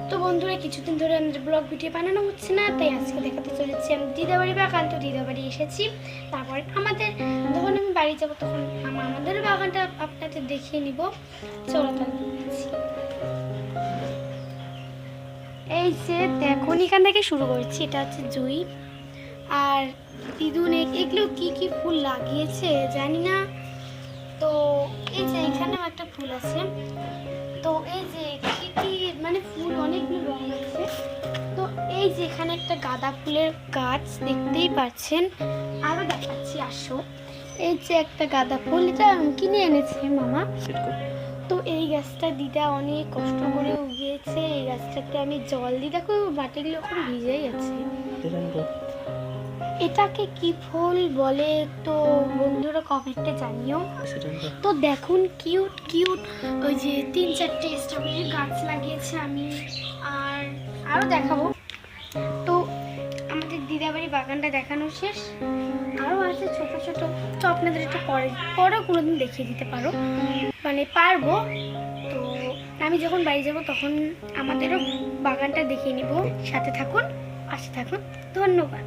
তো বন্ধুরা কিছুদিন ধরে আমাদের ব্লগ ভিডিও বানানো হচ্ছে না, তাই আজকে দেখাতে চলেছি আমি দিদাবাড়ি বাগান। তো দিদাবাড়ি এসেছি, তারপরে আমাদের যখন আমি বাড়ি যাবো তখন আমাদের বাগানটা আপনাদের দেখিয়ে নিব। চলো তাহলে দেখাচ্ছি। এই যে দেখুন এখান থেকে শুরু করছি, এটা হচ্ছে জুই আর দিদুন। এগুলো কি কি ফুল লাগিয়েছে জানি না। তো এই যে এখানেও একটা ফুল আছে। তো এই যে কি কি মানে ফুল অনেকগুলো রং আছে। তো এই যে এখানে একটা গাঁদা ফুলের গাছ দেখতেই পাচ্ছেন। আরো দেখাচ্ছি আসো। এই যে একটা গাঁদা ফুল, এটা কিনে এনেছে মামা। তো এই গাছটা দিদা অনেক কষ্ট করে উগিয়েছে। এই গাছটাতে আমি জল দিই, দেখো মাটিগুলো এখন ভিজেই আছে। এটাকে কি ফুল বলে তো বন্ধুরা কমেন্টে জানিও। তো দেখুন কিউট কিউট ওই যে 3-4টে স্ট্রবেরির গাছ লাগিয়েছে আমি। আর আরও দেখাবো। তো আমাদের দিদাবাড়ি বাগানটা দেখানো শেষ, আরও আছে ছোট ছোট। তো আপনাদের একটু পরেও কোনোদিন দেখিয়ে দিতে পারবো। তো আমি যখন বাড়ি যাব তখন আমাদেরও বাগানটা দেখিয়ে নিব। সাথে থাকুন, পাশে থাকুন। ধন্যবাদ।